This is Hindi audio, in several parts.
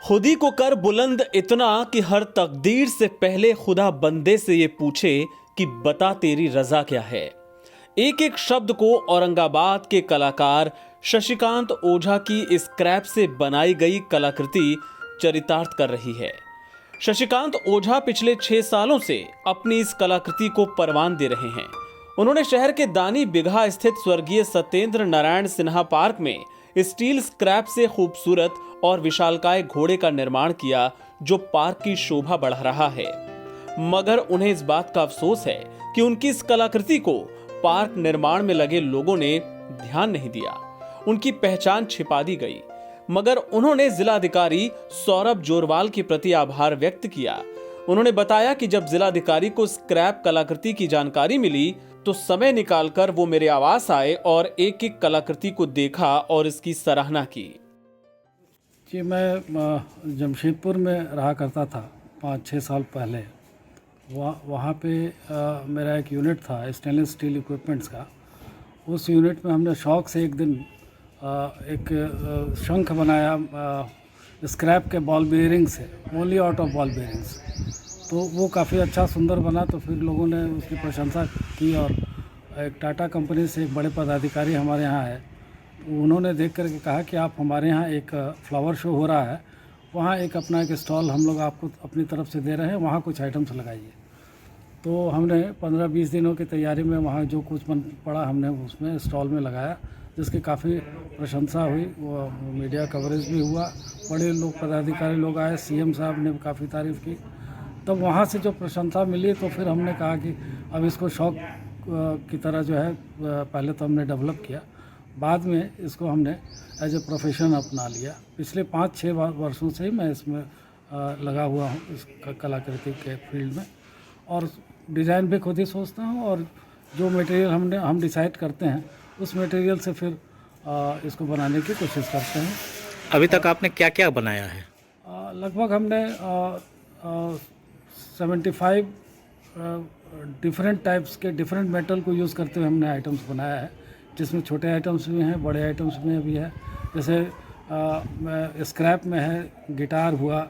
खुदी को कर बुलंद इतना कि हर तकदीर से पहले खुदा बंदे से ये पूछे कि बता तेरी रजा क्या है। एक एक शब्द को औरंगाबाद के कलाकार शशिकांत ओझा की स्क्रैप से बनाई गई कलाकृति चरितार्थ कर रही है। शशिकांत ओझा पिछले 6 सालों से अपनी इस कलाकृति को परवान दे रहे हैं। उन्होंने शहर के दानी बिगहा स्थित स्वर्गीय सत्येंद्र नारायण सिन्हा पार्क में स्टील स्क्रैप से खूबसूरत और विशालकाय घोड़े का निर्माण किया, जो पार्क की शोभा बढ़ा रहा है। मगर उन्हें इस बात का अफसोस है कि उनकी इस कलाकृति को पार्क निर्माण में लगे लोगों ने ध्यान नहीं दिया। उनकी पहचान छिपा दी गई। मगर उन्होंने जिलाधिकारी सौरभ जोरवाल के प्रति आभार व्यक्त किया। उन्होंने बताया कि जब जिलाधिकारी को स्क्रैप कलाकृति की जानकारी मिली तो समय निकालकर वो मेरे आवास आए और एक एक कलाकृति को देखा और इसकी सराहना की। जी, मैं जमशेदपुर में रहा करता था 5-6 साल पहले। वहाँ पे मेरा एक यूनिट था स्टेनलेस स्टील इक्विपमेंट्स का। उस यूनिट में हमने शौक से एक दिन एक शंख बनाया स्क्रैप के बॉल बेयरिंग से, only out of ball bearings. तो वो काफ़ी अच्छा सुंदर बना, तो फिर लोगों ने उसकी प्रशंसा की और एक टाटा कंपनी से एक बड़े पदाधिकारी हमारे यहाँ है, उन्होंने देख करके कहा कि आप हमारे यहाँ एक फ्लावर शो हो रहा है, वहाँ एक अपना एक स्टॉल हम लोग आपको अपनी तरफ से दे रहे हैं, वहाँ कुछ आइटम्स लगाइए। तो हमने 15-20 दिनों की तैयारी में वहाँ जो कुछ बन पड़ा हमने उसमें स्टॉल में लगाया, जिसकी काफ़ी प्रशंसा हुई। वो मीडिया कवरेज भी हुआ, बड़े लोग पदाधिकारी लोग आए, सीएम साहब ने काफ़ी तारीफ़ की। तब वहाँ से जो प्रशंसा मिली तो फिर हमने कहा कि अब इसको शौक की तरह जो है पहले तो हमने डेवलप किया, बाद में इसको हमने एज ए प्रोफेशन अपना लिया। पिछले 5-6 वर्षों से ही मैं इसमें लगा हुआ हूँ, इस कलाकृति के फील्ड में, और डिज़ाइन भी खुद ही सोचता हूँ और जो मटेरियल हम डिसाइड करते हैं उस मटेरियल से फिर इसको बनाने की कोशिश करते हैं। अभी तक आपने क्या क्या बनाया है? लगभग हमने 75 डिफरेंट टाइप्स के डिफरेंट मेटल को यूज़ करते हुए हमने आइटम्स बनाया है, जिसमें छोटे आइटम्स भी हैं, बड़े आइटम्स में भी है। जैसे स्क्रैप में है गिटार हुआ,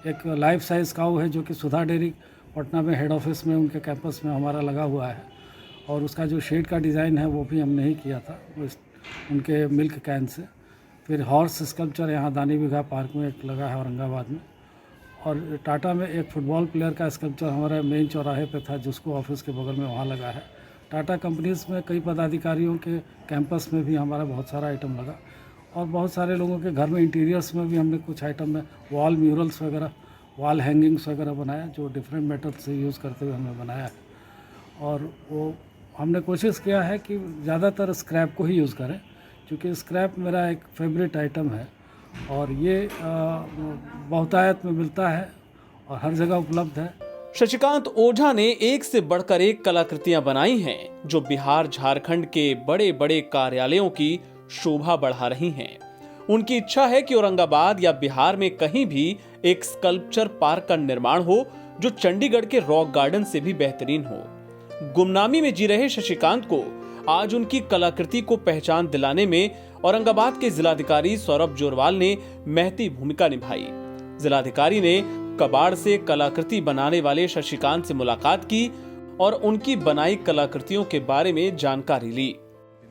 एक लाइफ साइज़ काऊ है जो कि सुधा डेयरी पटना में हेड ऑफिस में उनके कैंपस में हमारा लगा हुआ है, और उसका जो शेड का डिज़ाइन है वो भी हमने ही किया था उनके मिल्क कैन से। फिर हॉर्स स्कल्पचर यहाँ दानी बिगहा पार्क में एक लगा है औरंगाबाद में, और टाटा में एक फुटबॉल प्लेयर का स्कल्पचर हमारे मेन चौराहे पे था, जिसको ऑफिस के बगल में वहाँ लगा है। टाटा कंपनीज़ में कई पदाधिकारियों के कैंपस में भी हमारा बहुत सारा आइटम लगा, और बहुत सारे लोगों के घर में इंटीरियर्स में भी हमने कुछ आइटम में वॉल म्यूरल्स वगैरह, वॉल हैंगिंग्स वगैरह बनाया, जो डिफरेंट मेटल से यूज़ करते हुए हमने बनाया है। और वो हमने कोशिश किया है कि ज़्यादातर स्क्रैप को ही यूज़ करें, क्योंकि स्क्रैप मेरा एक फेवरेट आइटम है और ये बहुतायत में मिलता है और हर जगह उपलब्ध है। शशिकांत ओझा ने एक से बढ़कर एक कलाकृतियां बनाई हैं, जो बिहार झारखंड के बड़े बड़े कार्यालयों की शोभा बढ़ा रही हैं। उनकी इच्छा है कि औरंगाबाद या बिहार में कहीं भी एक स्कल्पचर पार्क का निर्माण हो, जो चंडीगढ़ के रॉक गार्डन से भी बेहतरीन हो। गुमनामी में जी रहे शशिकांत को आज उनकी कलाकृति को पहचान दिलाने में औरंगाबाद के जिलाधिकारी सौरभ जोरवाल ने महती भूमिका निभाई। जिलाधिकारी ने कबाड़ से कलाकृति बनाने वाले शशिकांत से मुलाकात की और उनकी बनाई कलाकृतियों के बारे में जानकारी ली।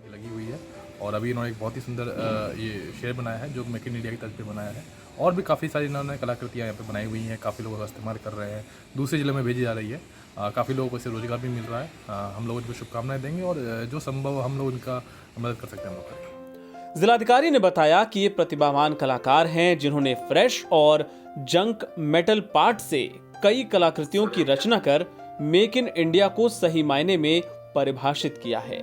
लगी हुई है, और अभी इन्होंने एक बहुत ही सुंदर ये शेर बनाया है, जो मेक इन इंडिया की तर्ज पे बनाया है, और भी काफ़ी सारी इन्होंने कलाकृतियाँ यहाँ पे बनाई हुई हैं। काफ़ी लोग इस्तेमाल कर रहे हैं, दूसरे जिले में भेजी जा रही है, काफ़ी लोगों को इससे रोजगार भी मिल रहा है। हम लोग इनको शुभकामनाएं देंगे और जो संभव हम लोग इनका मदद कर सकते हैं हम लोग। जिलाधिकारी ने बताया कि ये प्रतिभावान कलाकार हैं, जिन्होंने फ्रेश और जंक मेटल पार्ट से कई कलाकृतियों की रचना कर मेक इन इंडिया को सही मायने में परिभाषित किया है।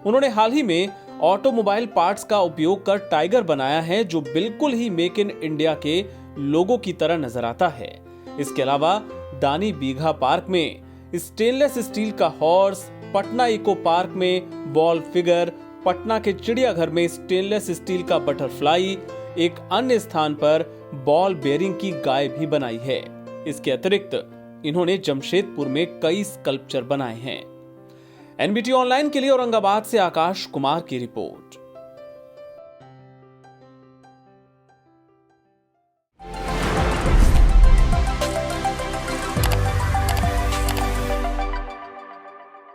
उन्होंने हाल ही में ऑटोमोबाइल पार्ट्स का उपयोग कर टाइगर बनाया है, जो बिल्कुल ही मेक इन इंडिया के लोगो की तरह नजर आता है। इसके अलावा दानी बीघा पार्क में स्टेनलेस स्टील का हॉर्स, पटना इको पार्क में बॉल फिगर, पटना के चिड़ियाघर में स्टेनलेस स्टील का बटरफ्लाई, एक अन्य स्थान पर बॉल बेयरिंग की गाय भी बनाई है। इसके अतिरिक्त इन्होंने जमशेदपुर में कई स्कल्पचर बनाए हैं। एनबीटी ऑनलाइन के लिए औरंगाबाद से आकाश कुमार की रिपोर्ट।